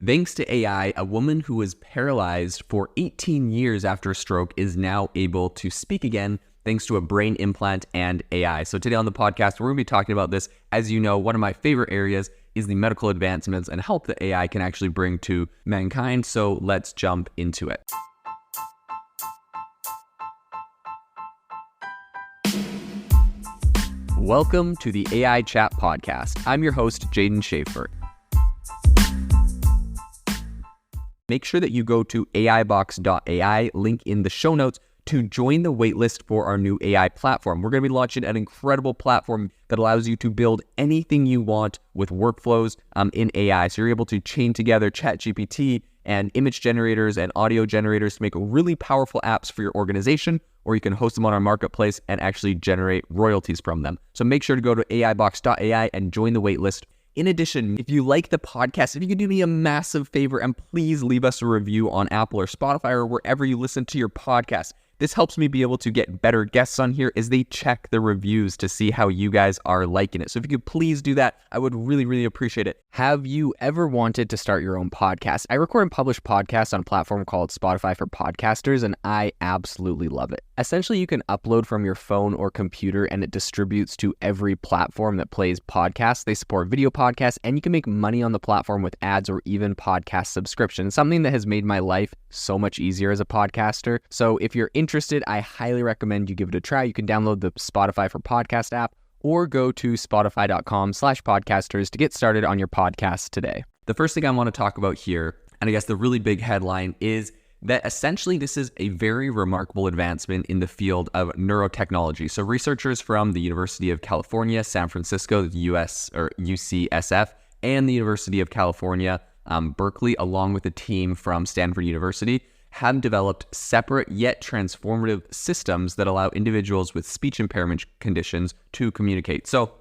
Thanks to AI, a woman who was paralyzed for 18 years after a stroke is now able to speak again thanks to a brain implant and AI. So today on the podcast, we're going to be talking about this. As you know, one of my favorite areas is the medical advancements and help that AI can actually bring to mankind. So let's jump into it. Welcome to the AI Chat Podcast. I'm your host, Jaden Schaefer. Make sure that you go to aibox.ai, link in the show notes, to join the waitlist for our new AI platform. We're going to be launching an incredible platform that allows you to build anything you want with workflows in AI. So you're able to chain together ChatGPT and image generators and audio generators to make really powerful apps for your organization, or you can host them on our marketplace and actually generate royalties from them. So make sure to go to aibox.ai and join the waitlist. In addition, if you like the podcast, if you could do me a massive favor and please leave us a review on Apple or Spotify or wherever you listen to your podcast. This helps me be able to get better guests on here as they check the reviews to see how you guys are liking it. So if you could please do that, I would really appreciate it. Have you ever wanted to start your own podcast? I record and publish podcasts on a platform called Spotify for Podcasters, and I absolutely love it. Essentially, you can upload from your phone or computer, and it distributes to every platform that plays podcasts. They support video podcasts, and you can make money on the platform with ads or even podcast subscriptions, something that has made my life so much easier as a podcaster. So if you're interested, I highly recommend you give it a try. You can download the Spotify for Podcast app or go to spotify.com/podcasters to get started on your podcast today. The first thing I want to talk about here, and I guess the really big headline, is that essentially this is a very remarkable advancement in the field of neurotechnology. So researchers from the University of California, San Francisco, the US or UCSF, and the University of California, Berkeley, along with a team from Stanford University, have developed separate yet transformative systems that allow individuals with speech impairment conditions to communicate. So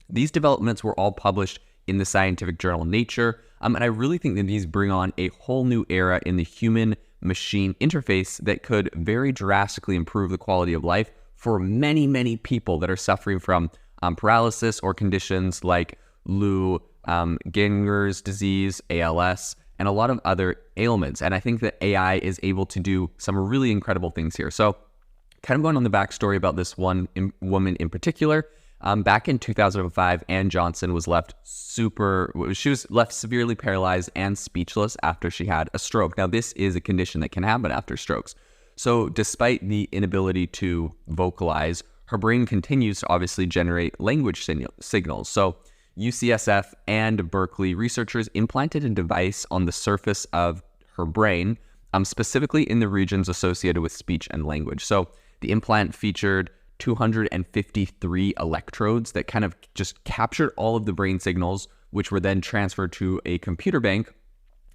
these developments were all published in the scientific journal Nature, and I really think that these bring on a whole new era in the human-machine interface that could very drastically improve the quality of life for many people that are suffering from paralysis or conditions like Lou Gehrig's disease, ALS, and a lot of other ailments. And I think that AI is able to do some really incredible things here. So kind of going on the backstory about this one woman in particular, back in 2005, Ann Johnson was left severely paralyzed and speechless after she had a stroke. Now, this is a condition that can happen after strokes. So despite the inability to vocalize, her brain continues to obviously generate language signals. So UCSF and Berkeley researchers implanted a device on the surface of her brain, specifically in the regions associated with speech and language. So the implant featured 253 electrodes that kind of just captured all of the brain signals, which were then transferred to a computer bank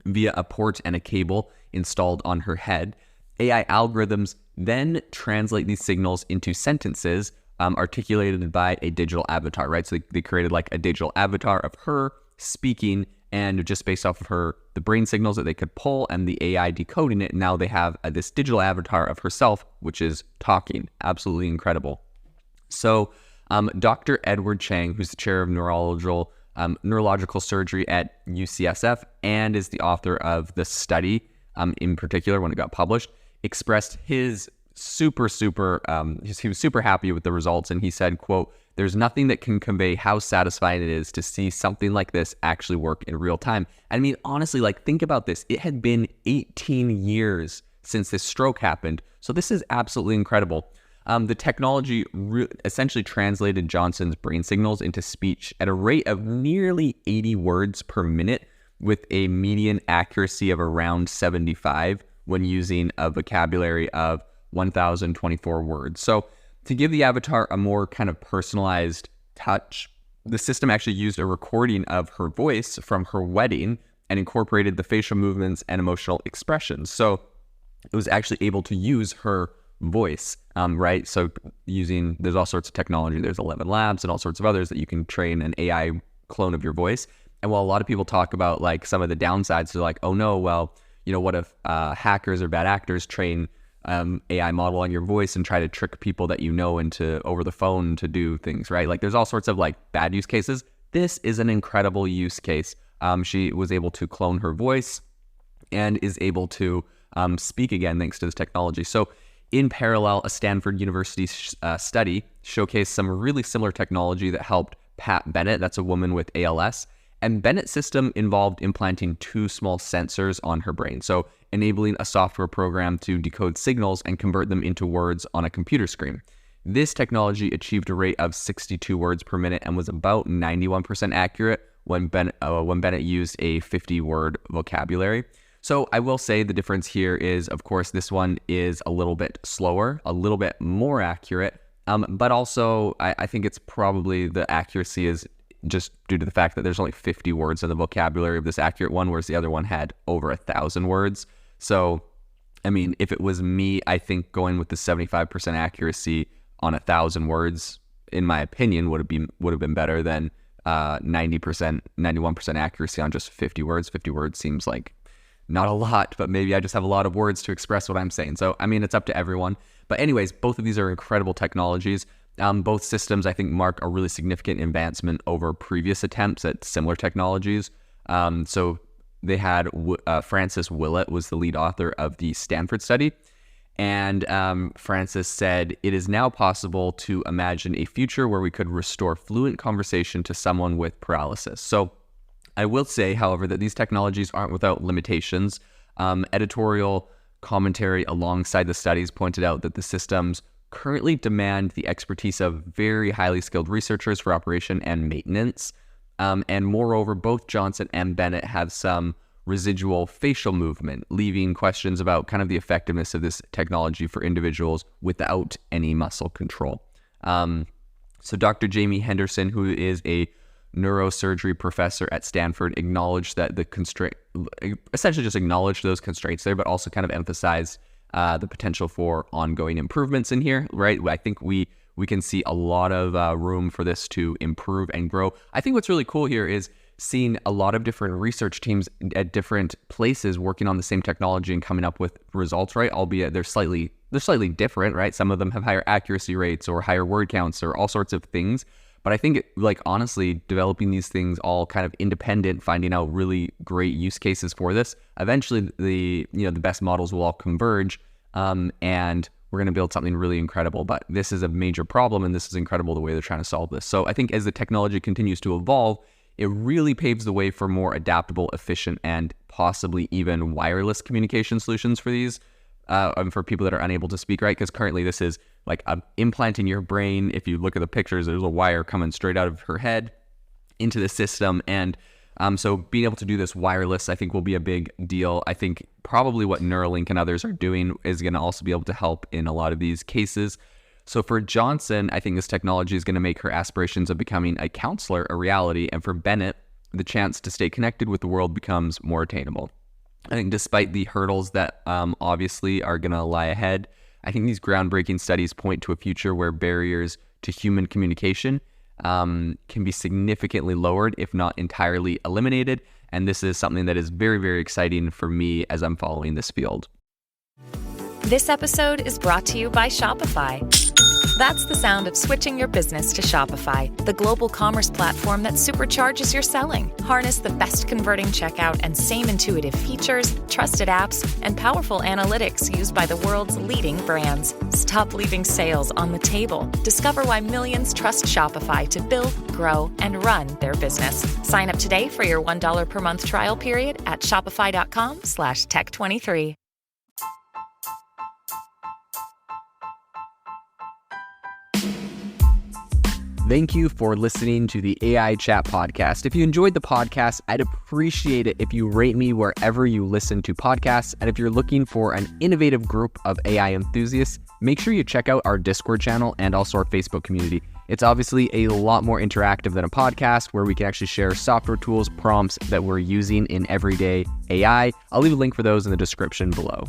via a port and a cable installed on her head. AI algorithms then translate these signals into sentences articulated by a digital avatar, right? So they created like a digital avatar of her speaking, and just based off of the brain signals that they could pull and the AI decoding it, now they have this digital avatar of herself, which is talking. Absolutely incredible. So Dr. Edward Chang, who's the chair of neurological surgery at UCSF and is the author of the study in particular when it got published, expressed his he was super happy with the results, and he said, quote, "There's nothing that can convey how satisfying it is to see something like this actually work in real time." I mean, honestly, think about this. It had been 18 years since this stroke happened. So this is absolutely incredible. The technology essentially translated Johnson's brain signals into speech at a rate of nearly 80 words per minute, with a median accuracy of around 75 when using a vocabulary of 1,024 words. So to give the avatar a more kind of personalized touch, the system actually used a recording of her voice from her wedding and incorporated the facial movements and emotional expressions. So it was actually able to use her voice, right? So there's all sorts of technology. There's 11 Labs and all sorts of others that you can train an AI clone of your voice. And while a lot of people talk about some of the downsides, they're like, oh no, well, what if hackers or bad actors train AI model on your voice and try to trick people that into over the phone to do things, right? There's all sorts of bad use cases. This is an incredible use case She was able to clone her voice and is able to speak again thanks to this technology. So in parallel, a Stanford University study showcased some really similar technology that helped Pat Bennett, that's a woman with ALS, and Bennett's system involved implanting 2 small sensors on her brain, so enabling a software program to decode signals and convert them into words on a computer screen. This technology achieved a rate of 62 words per minute and was about 91% accurate when Bennett used a 50-word vocabulary. So I will say the difference here is, of course, this one is a little bit slower, a little bit more accurate, but also I think it's probably the accuracy is just due to the fact that there's only 50 words in the vocabulary of this accurate one, whereas the other one had over 1,000 words. So, I mean, if it was me, I think going with the 75% accuracy on 1,000 words, in my opinion, would have been better than 90%, 91% accuracy on just 50 words. 50 words seems like not a lot, but maybe I just have a lot of words to express what I'm saying. So, I mean, it's up to everyone. But anyways, both of these are incredible technologies. Both systems, I think, mark a really significant advancement over previous attempts at similar technologies. So they had Francis Willett was the lead author of the Stanford study. And Francis said, "It is now possible to imagine a future where we could restore fluent conversation to someone with paralysis." So I will say, however, that these technologies aren't without limitations. Editorial commentary alongside the studies pointed out that the systems currently demand the expertise of very highly skilled researchers for operation and maintenance. And moreover, both Johnson and Bennett have some residual facial movement, leaving questions about kind of the effectiveness of this technology for individuals without any muscle control. So Dr. Jamie Henderson, who is a neurosurgery professor at Stanford, acknowledged that essentially just acknowledged those constraints there, but also kind of emphasized the potential for ongoing improvements in here, right? I think we can see a lot of room for this to improve and grow. I think what's really cool here is seeing a lot of different research teams at different places working on the same technology and coming up with results, right? Albeit they're slightly different, right? Some of them have higher accuracy rates or higher word counts or all sorts of things. But I think, honestly, developing these things all kind of independent, finding out really great use cases for this, eventually the best models will all converge, and we're going to build something really incredible. But this is a major problem, and this is incredible the way they're trying to solve this. So I think as the technology continues to evolve, it really paves the way for more adaptable, efficient, and possibly even wireless communication solutions for these, for people that are unable to speak, right? Because currently this is like an implant in your brain. If you look at the pictures, there's a wire coming straight out of her head into the system. And so being able to do this wireless, I think, will be a big deal. I think probably what Neuralink and others are doing is going to also be able to help in a lot of these cases. So for Johnson, I think this technology is going to make her aspirations of becoming a counselor a reality. And for Bennett, the chance to stay connected with the world becomes more attainable. I think despite the hurdles that obviously are going to lie ahead, I think these groundbreaking studies point to a future where barriers to human communication can be significantly lowered, if not entirely eliminated. And this is something that is very, very exciting for me as I'm following this field. This episode is brought to you by Shopify. That's the sound of switching your business to Shopify, the global commerce platform that supercharges your selling. Harness the best converting checkout and same intuitive features, trusted apps, and powerful analytics used by the world's leading brands. Stop leaving sales on the table. Discover why millions trust Shopify to build, grow, and run their business. Sign up today for your $1 per month trial period at shopify.com/tech23. Thank you for listening to the AI Chat Podcast. If you enjoyed the podcast, I'd appreciate it if you rate me wherever you listen to podcasts. And if you're looking for an innovative group of AI enthusiasts, make sure you check out our Discord channel and also our Facebook community. It's obviously a lot more interactive than a podcast, where we can actually share software tools, prompts that we're using in everyday AI. I'll leave a link for those in the description below.